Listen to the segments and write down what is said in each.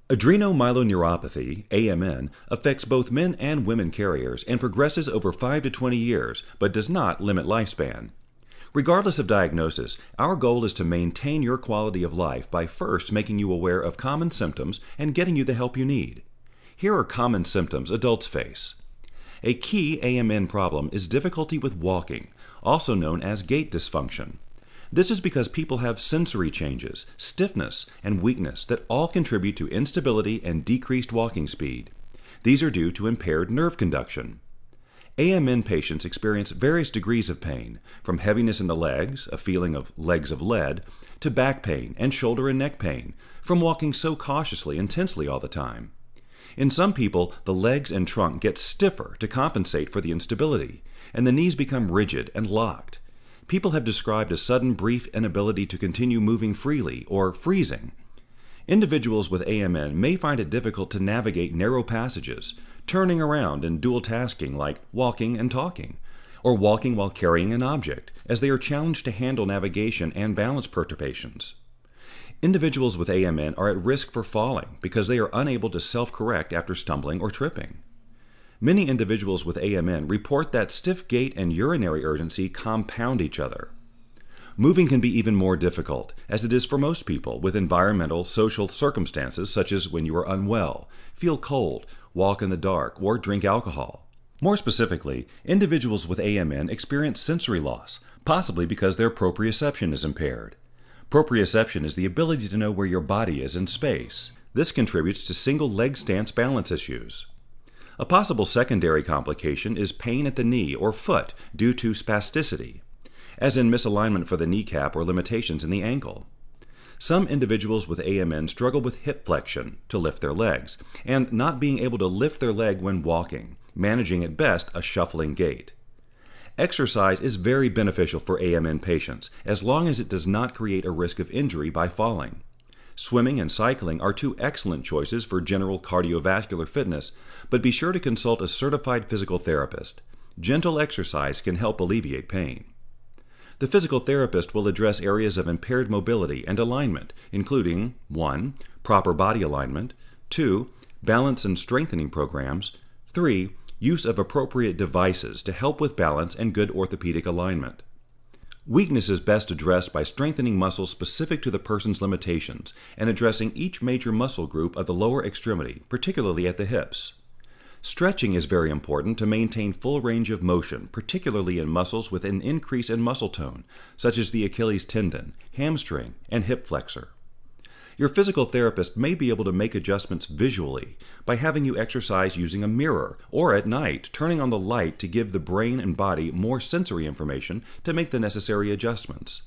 Adrenomyeloneuropathy, AMN, affects both men and women carriers and progresses over 5 to 20 years, but does not limit lifespan. Regardless of diagnosis, our goal is to maintain your quality of life by first making you aware of common symptoms and getting you the help you need. Here are common symptoms adults face. A key AMN problem is difficulty with walking, also known as gait dysfunction. This is because people have sensory changes, stiffness, and weakness that all contribute to instability and decreased walking speed. These are due to impaired nerve conduction. AMN patients experience various degrees of pain, from heaviness in the legs, a feeling of legs of lead, to back pain and shoulder and neck pain, from walking so cautiously and tensely all the time. In some people, the legs and trunk get stiffer to compensate for the instability, and the knees become rigid and locked. People have described a sudden brief inability to continue moving freely or freezing. Individuals with AMN may find it difficult to navigate narrow passages, turning around and dual tasking like walking and talking, or walking while carrying an object, as they are challenged to handle navigation and balance perturbations. Individuals with AMN are at risk for falling because they are unable to self-correct after stumbling or tripping. Many individuals with AMN report that stiff gait and urinary urgency compound each other. Moving can be even more difficult, as it is for most people with environmental, social circumstances such as when you are unwell, feel cold, walk in the dark, or drink alcohol. More specifically, individuals with AMN experience sensory loss, possibly because their proprioception is impaired. Proprioception is the ability to know where your body is in space. This contributes to single leg stance balance issues. A possible secondary complication is pain at the knee or foot due to spasticity, as in misalignment for the kneecap or limitations in the ankle. Some individuals with AMN struggle with hip flexion to lift their legs, and not being able to lift their leg when walking, managing at best a shuffling gait. Exercise is very beneficial for AMN patients, as long as it does not create a risk of injury by falling. Swimming and cycling are two excellent choices for general cardiovascular fitness, but be sure to consult a certified physical therapist. Gentle exercise can help alleviate pain. The physical therapist will address areas of impaired mobility and alignment, including 1. Proper body alignment, 2. Balance and strengthening programs, 3. Use of appropriate devices to help with balance and good orthopedic alignment. Weakness is best addressed by strengthening muscles specific to the person's limitations and addressing each major muscle group of the lower extremity, particularly at the hips. Stretching is very important to maintain full range of motion, particularly in muscles with an increase in muscle tone, such as the Achilles tendon, hamstring, and hip flexor. Your physical therapist may be able to make adjustments visually by having you exercise using a mirror or at night turning on the light to give the brain and body more sensory information to make the necessary adjustments,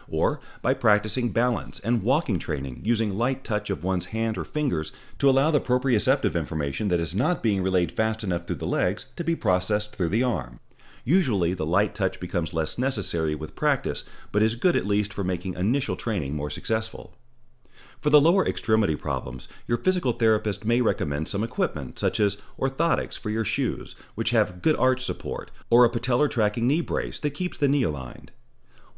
or by practicing balance and walking training using light touch of one's hand or fingers to allow the proprioceptive information that is not being relayed fast enough through the legs to be processed through the arm. Usually the light touch becomes less necessary with practice, but is good at least for making initial training more successful. For the lower extremity problems, your physical therapist may recommend some equipment, such as orthotics for your shoes, which have good arch support, or a patellar tracking knee brace that keeps the knee aligned.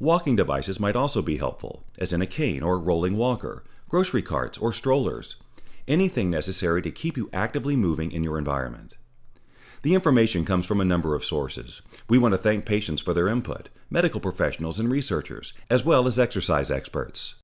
Walking devices might also be helpful, as in a cane or rolling walker, grocery carts or strollers, anything necessary to keep you actively moving in your environment. The information comes from a number of sources. We want to thank patients for their input, medical professionals and researchers, as well as exercise experts.